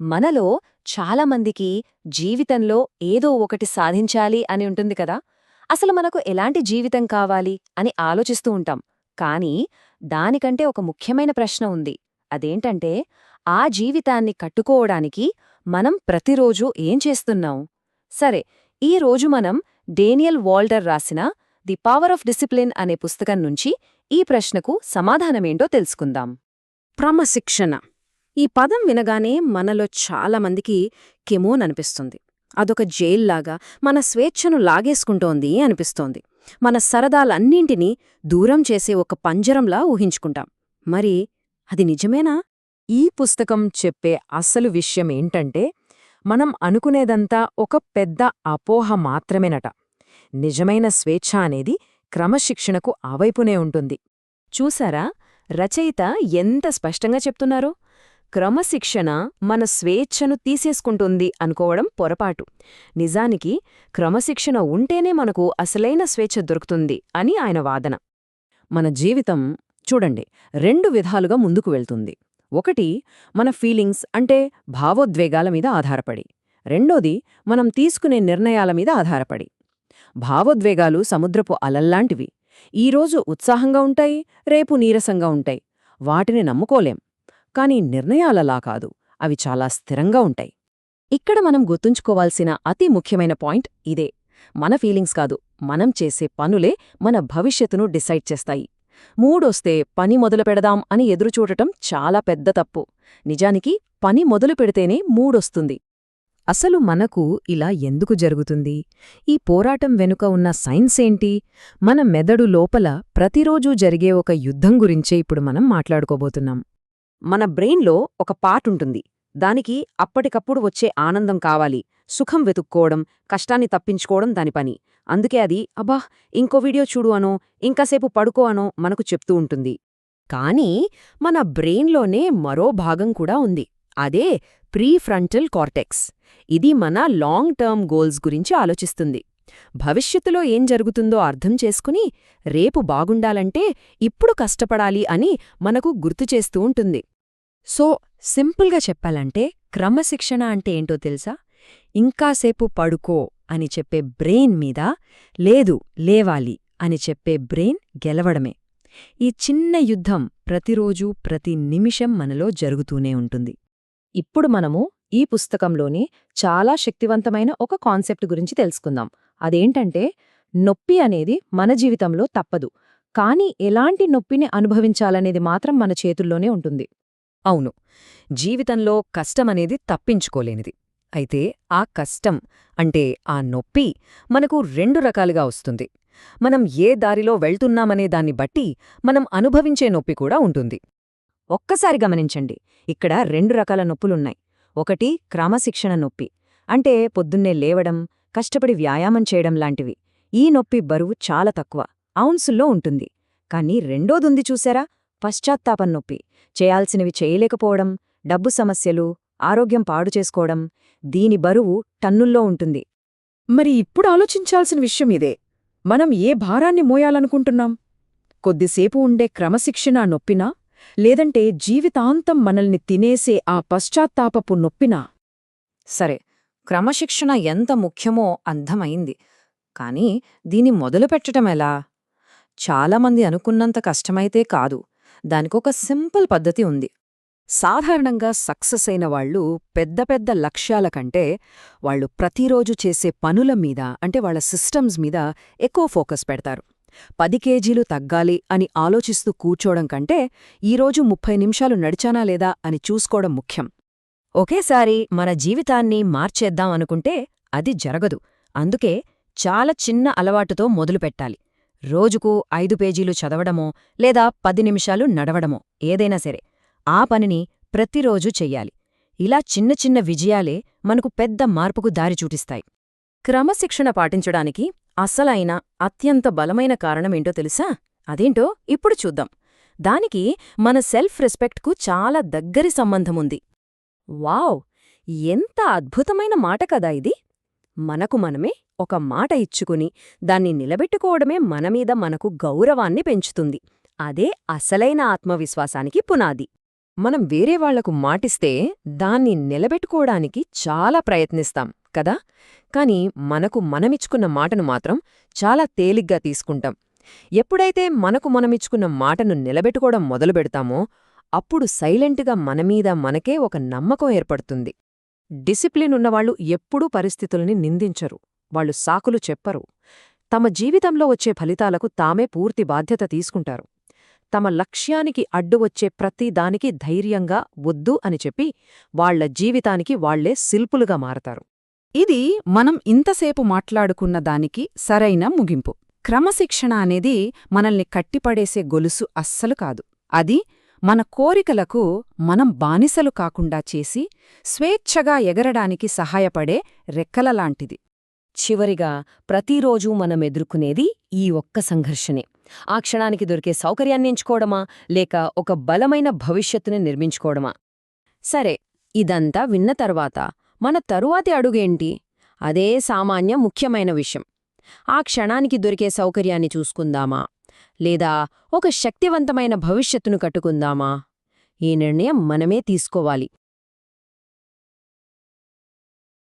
మనలో చాలామందికి జీవితంలో ఏదో ఒకటి సాధించాలి అని ఉంటుంది కదా. అసలు మనకు ఎలాంటి జీవితం కావాలి అని ఆలోచిస్తూ ఉంటాం. కానీ దానికంటే ఒక ముఖ్యమైన ప్రశ్న ఉంది. అదేంటంటే ఆ జీవితాన్ని కట్టుకోవడానికి మనం ప్రతిరోజూ ఏం చేస్తున్నాం? సరే, ఈ రోజు మనం డేనియల్ వాల్టర్ రాసిన ది పవర్ ఆఫ్ డిసిప్లిన్ అనే పుస్తకం నుంచి ఈ ప్రశ్నకు సమాధానమేంటో తెలుసుకుందాం. క్రమశిక్షణ ఈ పదం వినగానే మనలో చాలామందికి కెమోననిపిస్తుంది. అదొక జైల్లాగా మన స్వేచ్ఛను లాగేసుకుంటోంది అనిపిస్తోంది. మన సరదాలన్నింటినీ దూరం చేసే ఒక పంజరంలా ఊహించుకుంటాం. మరి అది నిజమేనా? ఈ పుస్తకం చెప్పే అసలు విషయమేంటంటే, మనం అనుకునేదంతా ఒక పెద్ద అపోహ మాత్రమేనట. నిజమైన స్వేచ్ఛ అనేది క్రమశిక్షణకు ఆవైపునే ఉంటుంది. చూసారా, రచయిత ఎంత స్పష్టంగా చెప్తున్నారో. క్రమశిక్షణ మన స్వేచ్ఛను తీసేసుకుంటుంది అనుకోవడం పొరపాటు. నిజానికి క్రమశిక్షణ ఉంటేనే మనకు అసలైన స్వేచ్ఛ దొరుకుతుంది అని ఆయన వాదన. మన జీవితం చూడండి, రెండు విధాలుగా ముందుకు వెళ్తుంది. ఒకటి మన ఫీలింగ్స్ అంటే భావోద్వేగాల మీద ఆధారపడి, రెండోది మనం తీసుకునే నిర్ణయాల మీద ఆధారపడి. భావోద్వేగాలు సముద్రపు అలల్లాంటివి. ఈరోజు ఉత్సాహంగా ఉంటాయి, రేపు నీరసంగా ఉంటాయి. వాటిని నమ్ముకోలేం. కానీ నిర్ణయాలలా కాదు, అవి చాలా స్థిరంగా ఉంటాయి. ఇక్కడ మనం గుర్తుంచుకోవాల్సిన అతి ముఖ్యమైన పాయింట్ ఇదే. మన ఫీలింగ్స్ కాదు, మనం చేసే పనులే మన భవిష్యత్తును డిసైడ్ చేస్తాయి. మూడొస్తే పని మొదలు పెడదాం అని ఎదురుచూడటం చాలా పెద్ద తప్పు. నిజానికి పని మొదలు పెడితేనే మూడొస్తుంది. అసలు మనకు ఇలా ఎందుకు జరుగుతుంది? ఈ పోరాటం వెనుక ఉన్న సైన్స్ ఏంటి? మన మెదడు లోపల ప్రతిరోజూ జరిగే ఒక యుద్ధం గురించే ఇప్పుడు మనం మాట్లాడుకోబోతున్నాం. మన బ్రెయిన్లో ఒక పార్ట్ ఉంటుంది. దానికి అప్పటికప్పుడు వచ్చే ఆనందం కావాలి, సుఖం వెతుక్కోవడం, కష్టాన్ని తప్పించుకోవడం దాని పని. అందుకే అది అబ్బా ఇంకో వీడియో చూడు అనో, ఇంకాసేపు పడుకో అనో మనకు చెప్తూ ఉంటుంది. కానీ మన బ్రెయిన్లోనే మరో భాగం కూడా ఉంది. అదే ప్రీఫ్రంటల్ కార్టెక్స్. ఇది మన లాంగ్ టర్మ్ గోల్స్ గురించి ఆలోచిస్తుంది. భవిష్యత్తులో ఏం జరుగుతుందో అర్థం చేసుకుని రేపు బాగుండాలంటే ఇప్పుడు కష్టపడాలి అని మనకు గుర్తుచేస్తూ ఉంటుంది. సో సింపుల్గా చెప్పాలంటే క్రమశిక్షణ అంటే ఏంటో తెలుసా? ఇంకాసేపు పడుకో అని చెప్పే బ్రెయిన్ మీద లేదు లేవాలి అని చెప్పే బ్రెయిన్ గెలవడమే. ఈ చిన్న యుద్ధం ప్రతిరోజూ ప్రతి నిమిషం మనలో జరుగుతూనే ఉంటుంది. ఇప్పుడు మనము ఈ పుస్తకంలోని చాలా శక్తివంతమైన ఒక కాన్సెప్ట్ గురించి తెలుసుకుందాం. అదేంటంటే, నొప్పి అనేది మన జీవితంలో తప్పదు, కానీ ఎలాంటి నొప్పిని అనుభవించాలనేది మాత్రం మన చేతుల్లోనే ఉంటుంది. అవును, జీవితంలో కష్టమనేది తప్పించుకోలేనిది. అయితే ఆ కష్టం అంటే ఆ నొప్పి మనకు రెండు రకాలుగా వస్తుంది. మనం ఏ దారిలో వెళ్తున్నామనే దాన్ని బట్టి మనం అనుభవించే నొప్పి కూడా ఉంటుంది. ఒక్కసారి గమనించండి, ఇక్కడ రెండు రకాల నొప్పులున్నాయి. ఒకటి క్రమశిక్షణ నొప్పి, అంటే పొద్దున్నే లేవడం, కష్టపడి వ్యాయామం చేయడం లాంటివి. ఈ నొప్పి బరువు చాలా తక్కువ, ఔన్సుల్లో ఉంటుంది. కానీ రెండోదుంది చూసారా, పశ్చాత్తాపం నొప్పి. చేయాల్సినవి చేయలేకపోవడం, డబ్బు సమస్యలు, ఆరోగ్యం పాడు చేసుకోవడం. దీని బరువు టన్నుల్లో ఉంటుంది. మరి ఇప్పుడు ఆలోచించాల్సిన విషయం ఇదే. మనం ఏ భారాన్ని మోయాలనుకుంటున్నాం? కొద్దిసేపు ఉండే క్రమశిక్షణ నొప్పినా, లేదంటే జీవితాంతం మనల్ని తినేసే ఆ పశ్చాత్తాపపు నొప్పినా? సరే, క్రమశిక్షణ ఎంత ముఖ్యమో అర్థమైంది. కానీ దీన్ని మొదలుపెట్టడం ఎలా? చాలామంది అనుకున్నంత కష్టమైతే కాదు. దానికొక సింపుల్ పద్ధతి ఉంది. సాధారణంగా సక్సెస్ అయిన వాళ్ళు పెద్ద పెద్ద లక్ష్యాల కంటే వాళ్ళు ప్రతిరోజు చేసే పనుల మీద, అంటే వాళ్ళ సిస్టమ్స్ మీద ఎక్కువ ఫోకస్ పెడతారు. 10 కేజీలు తగ్గాలి అని ఆలోచిస్తూ కూర్చోవడం కంటే ఈరోజు 30 నిమిషాలు నడిచానా లేదా అని చూసుకోవడం ముఖ్యం. ఒకేసారి మన జీవితాన్ని మార్చేద్దాం అనుకుంటే అది జరగదు. అందుకే చాలా చిన్న అలవాటుతో మొదలుపెట్టాలి. రోజుకు 5 పేజీలు చదవడమో లేదా 10 నిమిషాలు నడవడమో ఏదైనా సరే, ఆ పనిని ప్రతిరోజూ చెయ్యాలి. ఇలా చిన్న చిన్న విజయాలే మనకు పెద్ద మార్పుకు దారి చూపిస్తాయి. క్రమశిక్షణ పాటించడానికి అసలైన అత్యంత బలమైన కారణమేంటో తెలుసా? అదేంటో ఇప్పుడు చూద్దాం. దానికి మన సెల్ఫ్ రెస్పెక్ట్కు చాలా దగ్గరి సంబంధముంది. వావ్! ఎంత అద్భుతమైన మాట కదా ఇది! మనకు మనమే ఒక మాట ఇచ్చుకుని దాన్ని నిలబెట్టుకోవడమే మనమీద మనకు గౌరవాన్ని పెంచుతుంది. అదే అసలైన ఆత్మవిశ్వాసానికి పునాది. మనం వేరే వాళ్లకు మాటిస్తే దాన్ని నిలబెట్టుకోవడానికి చాలా ప్రయత్నిస్తాం కదా, కాని మనకు మనమిచ్చుకున్న మాటను మాత్రం చాలా తేలిగ్గా తీసుకుంటాం. ఎప్పుడైతే మనకు మనమిచ్చుకున్న మాటను నిలబెట్టుకోవడం మొదలుపెడతామో అప్పుడు సైలెంట్గా మనమీద మనకే ఒక నమ్మకం ఏర్పడుతుంది. డిసిప్లిన్ ఉన్నవాళ్లు ఎప్పుడూ పరిస్థితుల్ని నిందించరు, వాళ్ళు సాకులు చెప్పరు. తమ జీవితంలో వచ్చే ఫలితాలకు తామే పూర్తి బాధ్యత తీసుకుంటారు. తమ లక్ష్యానికి అడ్డు వచ్చే ప్రతి దానికి ధైర్యంగా వద్దు అని చెప్పి వాళ్ల జీవితానికి వాళ్లే శిల్పులుగా మారతారు. ఇది మనం ఇంతసేపు మాట్లాడుకున్న దానికి సరైన ముగింపు. క్రమశిక్షణ అనేది మనల్ని కట్టిపడేసే గొలుసు అస్సలు కాదు. అది మన కోరికలకు మనం బానిసలు కాకుండా చేసి స్వేచ్ఛగా ఎగరడానికి సహాయపడే రెక్కలలాంటిది. చివరిగా ప్రతిరోజూ మనం ఎదుర్కొనేది ఈ ఒక్క సంఘర్షణే. ఆ క్షణానికి దొరికే సౌకర్యాన్ని ఎంచుకోవడమా, లేక ఒక బలమైన భవిష్యత్తుని నిర్మించుకోవడమా? సరే, ఇదంతా విన్న తర్వాత మన తరువాతి అడుగేంటి? అదే సామాన్య ముఖ్యమైన విషయం. ఆ క్షణానికి దొరికే సౌకర్యాన్ని చూసుకుందామా, లేదా ఒక శక్తివంతమైన భవిష్యత్తును కట్టుకుందామా? ఈ నిర్ణయం మనమే తీసుకోవాలి.